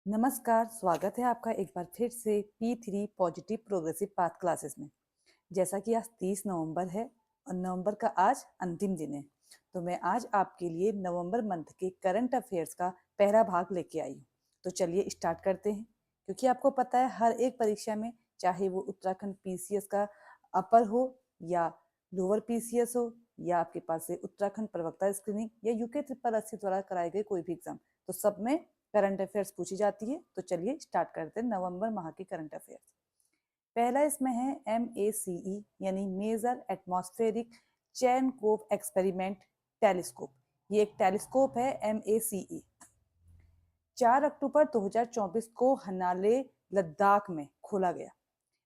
नमस्कार, स्वागत है आपका एक बार फिर से P3 positive progressive path classes में। जैसा कि आज 30 नवंबर है और नवंबर का आज अंतिम दिन है, तो मैं आज आपके लिए नवंबर मंथ के करंट अफेयर्स का पहला भाग लेके आई हूँ। तो चलिए स्टार्ट करते हैं, क्योंकि आपको पता है हर एक परीक्षा में, चाहे वो उत्तराखंड PCS का अपर हो या लोअर PCS हो या आपके पास से उत्तराखंड प्रवक्ता स्क्रीनिंग या यूके ट्रिपल एससी द्वारा कराए गए कोई भी एग्जाम, तो सब में करंट अफेयर्स पूछी जाती है। तो चलिए स्टार्ट करते हैं नवंबर माह की करंट अफेयर्स। पहला इसमें है MECE यानी मेजर एटमॉस्फेरिक चेनकोव एक्सपेरिमेंट टेलीस्कोप। ये एक टेलीस्कोप है MECE। 4 अक्टूबर 2024 को हनाले लद्दाख में खोला गया।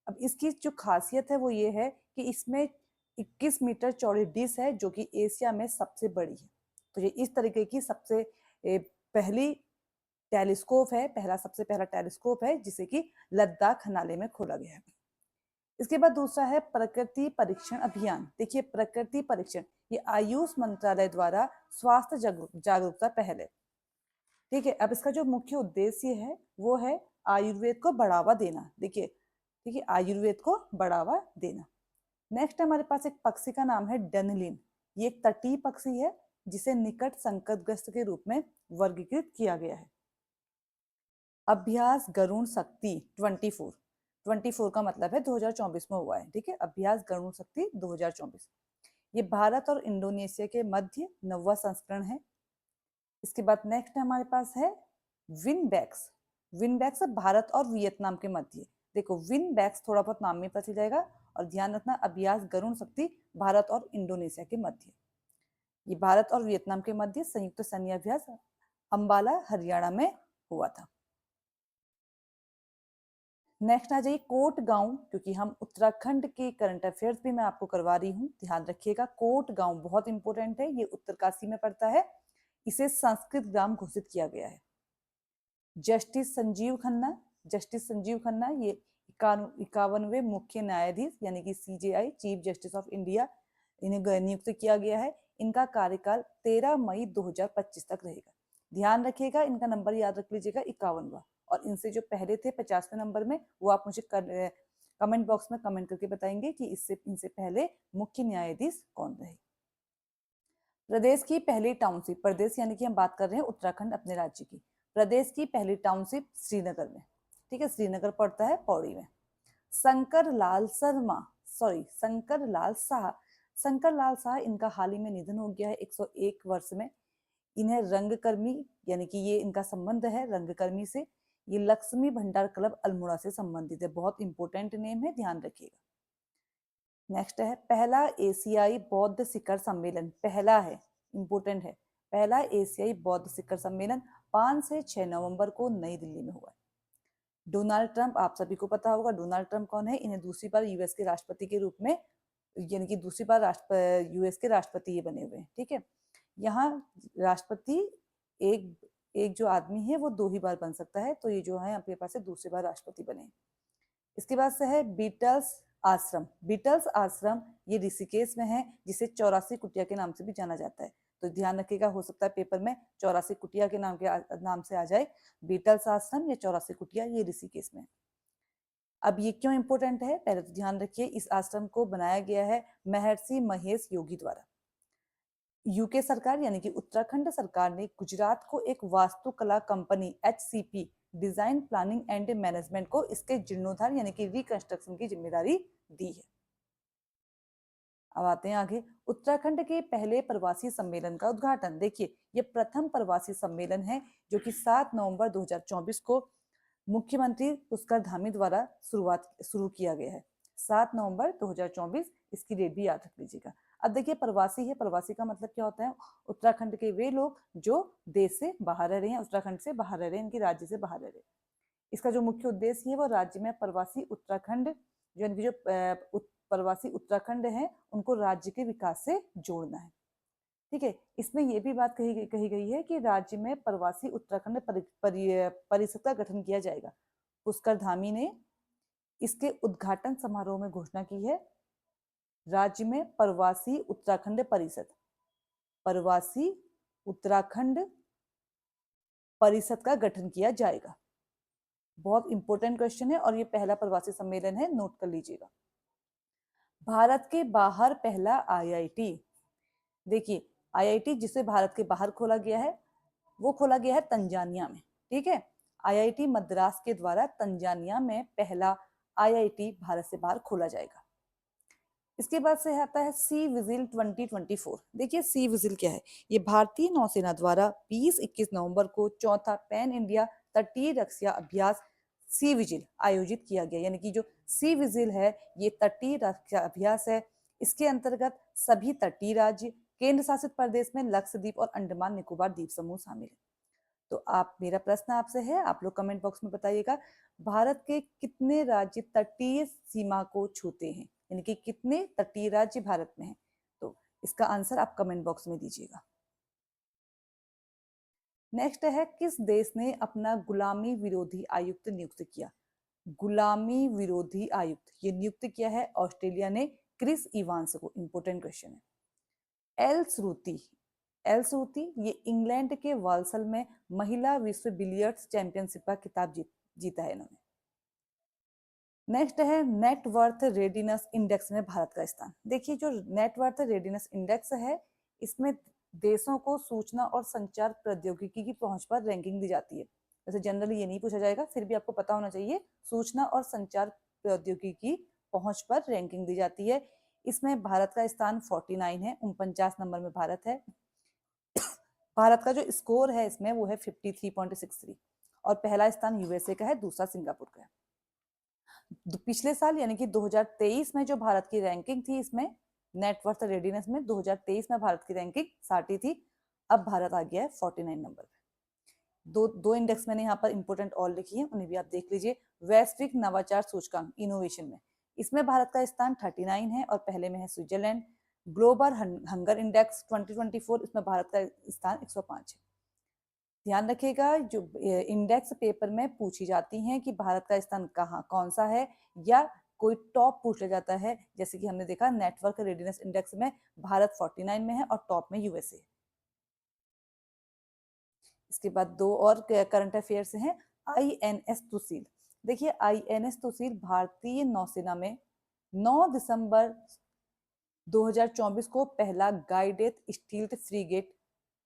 अब इसकी जो खासियत है वो ये है कि इसमें 21 मीटर चौड़ी डिश है, जो कि एशिया में सबसे बड़ी है। तो ये इस तरीके की सबसे पहली टेलीस्कोप है, सबसे पहला टेलीस्कोप है जिसे कि लद्दाख खनाले में खोला गया है। इसके बाद दूसरा है प्रकृति परीक्षण अभियान। देखिए, प्रकृति परीक्षण ये आयुष मंत्रालय द्वारा स्वास्थ्य जागरूकता पहल है। ठीक है, अब इसका जो मुख्य उद्देश्य है वो है आयुर्वेद को बढ़ावा देना। देखिए, ठीक है, आयुर्वेद को बढ़ावा देना। नेक्स्ट हमारे पास एक पक्षी का नाम है डनलिन। ये एक तटीय पक्षी है जिसे निकट संकटग्रस्त के रूप में वर्गीकृत किया गया है। अभ्यास गरुण शक्ति 24 का मतलब है 2024 में हुआ है। ठीक है, अभ्यास गरुण शक्ति 2024 ये भारत और इंडोनेशिया के मध्य 9वां संस्करण है। इसके बाद नेक्स्ट हमारे पास है विनबैक्स। विनबैक्स भारत और वियतनाम के मध्य। देखो, विनबैक्स थोड़ा बहुत नाम में पता चल जाएगा, और ध्यान रखना अभ्यास गरुण शक्ति भारत और इंडोनेशिया के मध्य। ये भारत और वियतनाम के मध्य संयुक्त सैन्य अभ्यास अंबाला हरियाणा में हुआ था। नेक्स्ट आ जाइए कोट गांव, क्योंकि हम उत्तराखंड के करंट अफेयर्स भी मैं आपको करवा रही हूँ, ध्यान रखिएगा। कोट गांव बहुत इंपॉर्टेंट है, ये उत्तरकाशी में पड़ता है। इसे संस्कृत ग्राम घोषित किया गया है। जस्टिस संजीव खन्ना ये 51वें मुख्य न्यायाधीश यानी कि CJI chief justice of India, इन्हें नियुक्त किया गया है। इनका कार्यकाल 13 मई 2025 तक रहेगा। ध्यान रखिएगा, इनका नंबर याद रख लीजिएगा 51वां। और इनसे जो पहले थे 50वें नंबर में, वो आप मुझे कमेंट बॉक्स में कमेंट करके बताएंगे कि इनसे पहले मुख्य न्यायाधीश कौन रहे। प्रदेश की पहली टाउनशिप, प्रदेश यानी कि हम बात कर रहे हैं उत्तराखंड अपने राज्य की। प्रदेश की पहली टाउनशिप श्रीनगर में। ठीक है, श्रीनगर पड़ता है पौड़ी में। शंकर लाल शाह इनका हाल ही में निधन हो गया है 101 वर्ष में। इन्हें रंगकर्मी यानी कि ये इनका संबंध है रंगकर्मी से। ये लक्ष्मी भंडार क्लब अल्मोड़ा से संबंधित है। बहुत इंपॉर्टेंट नेम है, ध्यान रखिएगा। नेक्स्ट है पहला एशियाई बौद्ध शिखर सम्मेलन। पहला है, इंपोर्टेंट है, पहला एशियाई बौद्ध शिखर सम्मेलन 5 से 6 नवंबर को नई दिल्ली में हुआ है। डोनाल्ड ट्रंप, आप सभी को पता होगा डोनाल्ड ट्रंप कौन है। इन्हें दूसरी बार यूएस के राष्ट्रपति के रूप में, यानी कि दूसरी बार यूएस के राष्ट्रपति ये बने हुए हैं। ठीक है, यहाँ राष्ट्रपति एक एक जो आदमी है वो 2 ही बार बन सकता है, तो ये जो है आपके पास है दूसरी बार राष्ट्रपति बने। इसके बाद से है बीटल्स आश्रम। बीटल्स आश्रम ये ऋषिकेश में है, जिसे 84 कुटिया के नाम से भी जाना जाता है। तो ध्यान रखिएगा, हो सकता है पेपर में 84 कुटिया के नाम से आ जाए। बीटल्स आश्रम या 84 कुटिया ये ऋषिकेश में। अब ये क्यों इंपॉर्टेंट है, पहले तो ध्यान रखिए, इस आश्रम को बनाया गया है महर्षि महेश योगी द्वारा। यूके सरकार यानी कि उत्तराखंड सरकार ने गुजरात को एक वास्तुकला company HCP design planning and management को इसके जीर्णोद्धार यानी कि रिकंस्ट्रक्शन की जिम्मेदारी दी है। अब आते हैं आगे, उत्तराखंड के पहले प्रवासी सम्मेलन का उद्घाटन। देखिए, ये प्रथम प्रवासी सम्मेलन है जो कि 7 नवंबर 2024 को मुख्यमंत्री पुष्कर धामी द्वारा शुरू किया गया है। 7 नवंबर 2024, इसकी डेट भी याद रख लीजिएगा। अब देखिए, प्रवासी है, प्रवासी का मतलब क्या होता है, उत्तराखंड के वे लोग जो देश से बाहर रह रहे हैं, उत्तराखंड से बाहर रह रहे हैं, इनके राज्य से बाहर रह रहे हैं। इसका जो मुख्य उद्देश्य है वो राज्य में प्रवासी उत्तराखंड, जो इनकी जो प्रवासी उत्तराखंड है उनको राज्य के विकास से जोड़ना है। ठीक है, इसमें यह भी बात कही गई है कि राज्य में प्रवासी उत्तराखंड परिषद का गठन किया जाएगा। पुष्कर धामी ने इसके उद्घाटन समारोह में घोषणा की है। राज्य में प्रवासी उत्तराखंड परिषद का गठन किया जाएगा। बहुत इंपॉर्टेंट क्वेश्चन है और ये पहला प्रवासी सम्मेलन है, नोट कर लीजिएगा। भारत के बाहर पहला आईआईटी। देखिए, आईआईटी जिसे भारत के बाहर खोला गया है वो खोला गया है तंजानिया में। ठीक है, आईआईटी मद्रास के द्वारा तंजानिया में पहला आईआईटी भारत से बाहर खोला जाएगा। इसके बाद से आता है सी विजिल 2024। देखिए सी विजिल क्या है, ये भारतीय नौसेना द्वारा 20-21 नवंबर को चौथा पैन इंडिया तटीय रक्षा अभ्यास सी विजिल आयोजित किया गया। यानी कि जो सी विजिल है ये तटीय रक्षा अभ्यास है। इसके अंतर्गत सभी तटीय राज्य, केंद्र शासित प्रदेश में लक्षद्वीप और अंडमान निकोबार द्वीप समूह शामिल है। तो आप, मेरा प्रश्न आपसे है, आप लोग कमेंट बॉक्स में बताइएगा, भारत के कितने राज्य तटीय सीमा को छूते हैं, यानी कि कितने तटीय राज्य भारत में हैं। तो इसका आंसर आप कमेंट बॉक्स में दीजिएगा। नेक्स्ट है, किस देश ने अपना गुलामी विरोधी आयुक्त नियुक्त किया? गुलामी विरोधी आयुक्त ये नियुक्त किया है ऑस्ट्रेलिया ने, क्रिस इवांस को। इंपोर्टेंट क्वेश्चन है। एल श्रुति, एल श्रुति ये इंग्लैंड के वाल्सल में महिला विश्व बिलियर्ड्स चैंपियनशिप का खिताब जीता है इन्होंने। नेक्स्ट है नेटवर्थ रेडिनेस इंडेक्स में भारत का स्थान। देखिए जो नेटवर्थ रेडिनेस इंडेक्स है इसमें देशों को सूचना और संचार प्रौद्योगिकी की पहुंच पर रैंकिंग दी जाती है। वैसे जनरली ये नहीं पूछा जाएगा, फिर भी आपको पता होना चाहिए, सूचना और संचार प्रौद्योगिकी की पहुंच पर रैंकिंग दी जाती है। इसमें भारत का स्थान 49 है, 49 नंबर में भारत है। भारत का जो स्कोर है इसमें वो है 53.63 और पहला स्थान यूएसए का है, दूसरा सिंगापुर का है। पिछले साल यानी कि 2023 में जो भारत की रैंकिंग थी इसमें नेटवर्थ रेडिनेस में 2023 में भारत की रैंकिंग 60 थी, अब भारत आ गया है 49 नंबर पे। दो इंडेक्स मैंने यहाँ पर इंपोर्टेंट और लिखी है, उन्हें भी आप देख लीजिए। वैश्विक नवाचार सूचकांक इनोवेशन में इसमें भारत का स्थान 39 है और पहले में है स्विट्जरलैंड। ग्लोबल हंगर इंडेक्स 2024 इसमें भारत का स्थान 105 है। ध्यान रखिएगा जो इंडेक्स पेपर में पूछी जाती हैं कि भारत का स्थान कहाँ कौन सा है, या कोई टॉप पूछ लिया जाता है, जैसे कि हमने देखा नेटवर्क रेडिनेस इंडेक्स में भारत 49 में है और टॉप में यूएसए। इसके बाद दो और करंट अफेयर्स हैं। आईएनएस तुसील। देखिए आईएनएस तुसील भारतीय नौसेना में 9 दिसंबर 2024 को पहला गाइडेड स्टील्थ फ्रीगेट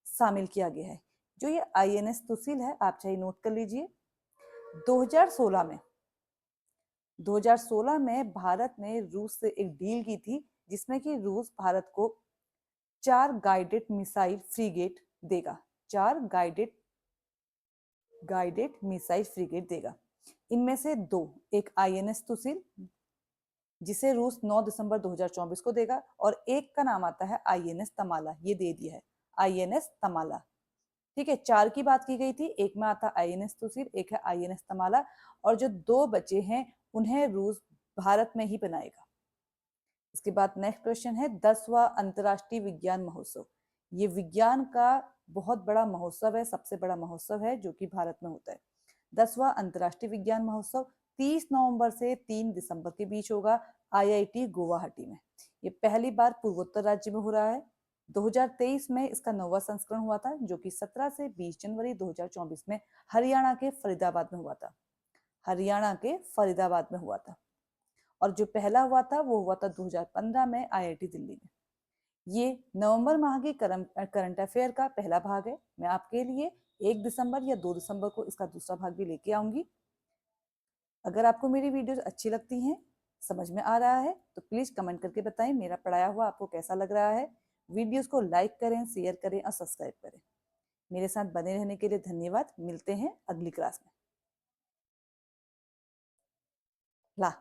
शामिल किया गया है। जो ये आईएनएस तुसील है आप चाहे नोट कर लीजिए। 2016 में भारत ने रूस से एक डील की थी जिसमें कि रूस भारत को 4 गाइडेड मिसाइल फ्रीगेट देगा, 4 गाइडेड मिसाइल फ्रीगेट देगा। इनमें से 2, एक आईएनएस तुसील जिसे रूस 9 दिसंबर 2024 को देगा और एक का नाम आता है आईएनएस तमाला, ये दे दिया है आईएनएस तमाला। ठीक है, 4 की बात की गई थी, एक में आता आईएनएस तुसील, एक है आईएनएस तमाला, और जो 2 बचे हैं उन्हें रूस भारत में ही बनाएगा। इसके बाद नेक्स्ट क्वेश्चन है 10वां अंतर्राष्ट्रीय विज्ञान महोत्सव। ये विज्ञान का बहुत बड़ा महोत्सव है, सबसे बड़ा महोत्सव है जो कि भारत में होता है। 10वां अंतर्राष्ट्रीय विज्ञान महोत्सव 30 नवंबर से 3 दिसंबर के बीच होगा आईआईटी गुवाहाटी में। ये पहली बार पूर्वोत्तर राज्य में हो रहा है। 2023 में इसका 9वां संस्करण हुआ था जो कि 17 से 20 जनवरी 2024 में हरियाणा के फरीदाबाद में हुआ था। हरियाणा के फरीदाबाद में हुआ था। और जो पहला हुआ था वो हुआ था 2015 में आईआईटी दिल्ली में। ये नवंबर माह की करंट अफेयर का पहला भाग है। मैं आपके लिए 1 दिसंबर या 2 दिसंबर को इसका दूसरा भाग भी लेके आऊंगी। अगर आपको मेरी वीडियोस अच्छी लगती हैं, समझ में आ रहा है, तो प्लीज कमेंट करके बताएं मेरा पढ़ाया हुआ आपको कैसा लग रहा है। वीडियोस को लाइक करें, शेयर करें और सब्सक्राइब करें। मेरे साथ बने रहने के लिए धन्यवाद। मिलते हैं अगली क्लास में। ला